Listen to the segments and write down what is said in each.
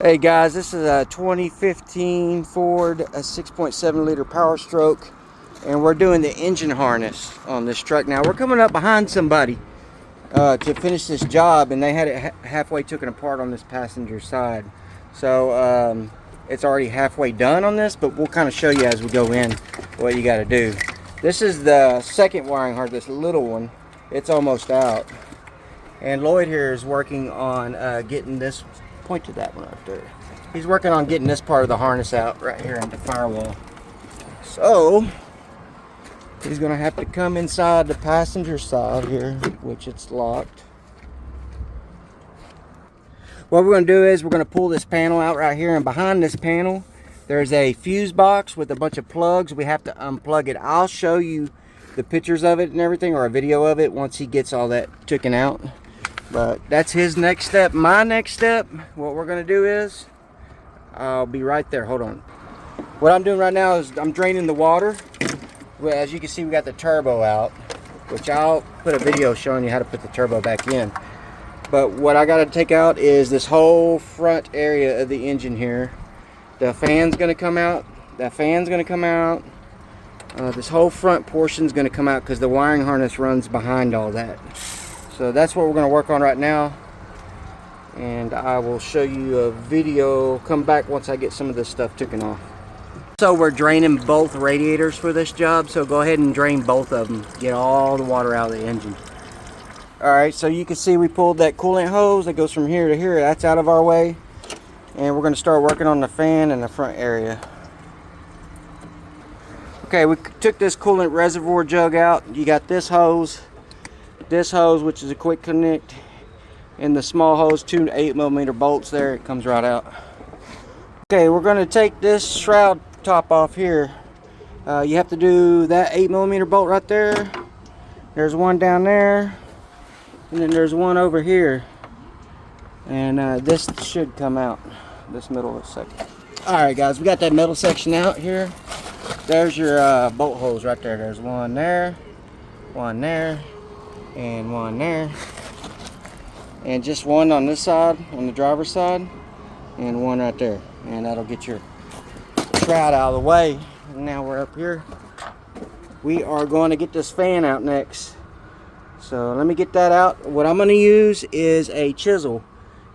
Hey guys, this is a 2015 Ford 6.7 liter Power Stroke, and we're doing the engine harness on this truck. Now we're coming up behind somebody to finish this job, and they had it halfway taken apart on this passenger side. So it's already halfway done on this, but we'll kind of show you as we go in what you got to do. This is the second wiring harness, this little one. It's almost out, and Lloyd here is working on getting this. Point to that one right there. He's working on getting this part of the harness out right here in the firewall. So he's gonna have to come inside the passenger side here, which it's locked. What we're gonna do is we're gonna pull this panel out right here, and behind this panel there's a fuse box with a bunch of plugs. We have to unplug it. I'll show you the pictures of it and everything, or a video of it, once he gets all that taken out. But that's his next step. My next step, what we're gonna do is, I'll be right there, hold on. What I'm doing right now is I'm draining the water. As you can see, we got the turbo out, which I'll put a video showing you how to put the turbo back in. But what I gotta take out is this whole front area of the engine here. The fan's gonna come out, that fan's gonna come out. This whole front portion's gonna come out because the wiring harness runs behind all that. So that's what we're going to work on right now, and I will show you a video, come back once I get some of this stuff taken off. So we're draining both radiators for this job, so go ahead and drain both of them, get all the water out of the engine. Alright, so you can see we pulled that coolant hose that goes from here to here. That's out of our way, and we're going to start working on the fan in the front area. Okay, we took this coolant reservoir jug out. You got this hose, which is a quick connect, and the small hose, 2 8mm bolts there. It comes right out. Okay, we're going to take this shroud top off here. You have to do that 8mm bolt right there. There's one down there, and then there's one over here, and this should come out, this middle section. Alright guys, we got that middle section out here. There's your bolt holes right there. There's one there, and one there, and just one on this side, on the driver's side, and one right there, and that'll get your shroud out of the way. And now we're up here. We are going to get this fan out next, so let me get that out. What I'm going to use is a chisel,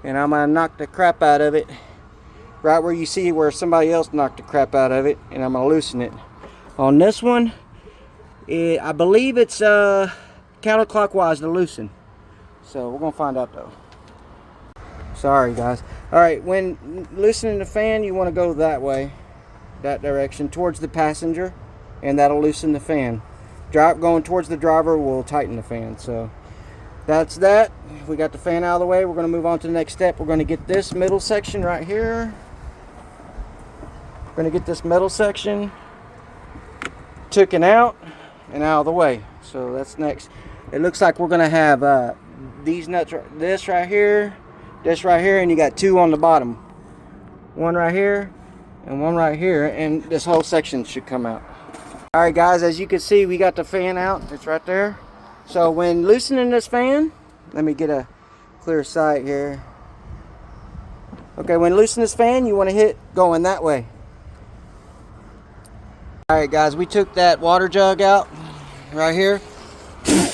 and I'm going to knock the crap out of it right where you see where somebody else knocked the crap out of it, and I'm going to loosen it. On this one, I believe it's counterclockwise to loosen, so we're gonna find out though. Sorry guys. All right, when loosening the fan, you want to go that way, that direction, towards the passenger, and that'll loosen the fan. Going towards the driver will tighten the fan. So that's that. We got the fan out of the way. We're going to move on to the next step. We're going to get this middle section right here. We're going to get this middle section taken out and out of the way. So that's next. It looks like we're going to have these nuts, this right here, and you got two on the bottom. One right here and one right here, and this whole section should come out. Alright guys, as you can see, we got the fan out. It's right there. So when loosening this fan, let me get a clear sight here. Okay, when loosening this fan, you want to hit going that way. Alright guys, we took that water jug out right here.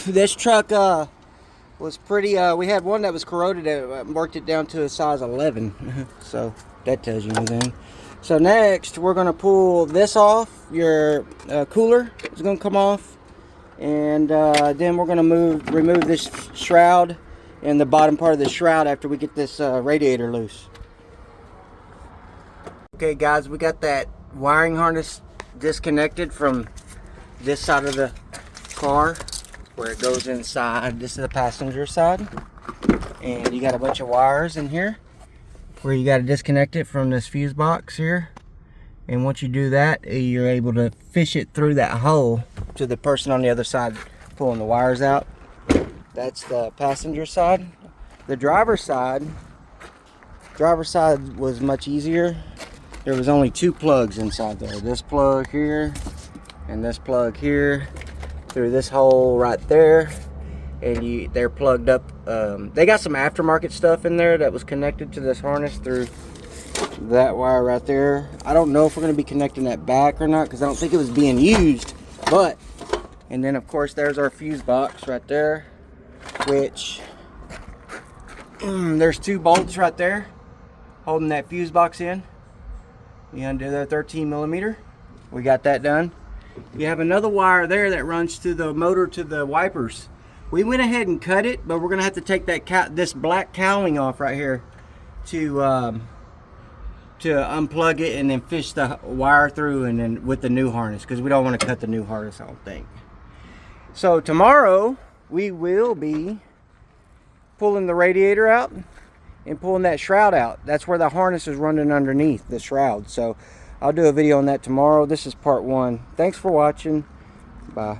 This truck was pretty, we had one that was corroded, that worked it down to a size 11. So that tells you anything. So next, we're going to pull this off. Your cooler is going to come off. And then we're going to remove this shroud and the bottom part of the shroud after we get this radiator loose. Okay guys, we got that wiring harness disconnected from this side of the car where it goes inside. This is the passenger side, and you got a bunch of wires in here where you got to disconnect it from this fuse box here. And once you do that, you're able to fish it through that hole to the person on the other side pulling the wires out. That's the passenger side. The driver's side was much easier. There was only two plugs inside there. This plug here and this plug here through this hole right there, and they're plugged up. They got some aftermarket stuff in there that was connected to this harness through that wire right there. I don't know if we're going to be connecting that back or not, because I don't think it was being used. But, and then of course there's our fuse box right there, which there's 2 bolts right there holding that fuse box in. You undo the 13mm. We got that done. You have another wire there that runs to the motor to the wipers. We went ahead and cut it, but we're gonna have to take that this black cowling off right here to unplug it and then fish the wire through, and then with the new harness, because we don't want to cut the new harness, I don't think. So tomorrow we will be pulling the radiator out and pulling that shroud out. That's where the harness is running underneath the shroud. So I'll do a video on that tomorrow. This is part 1. Thanks for watching. Bye.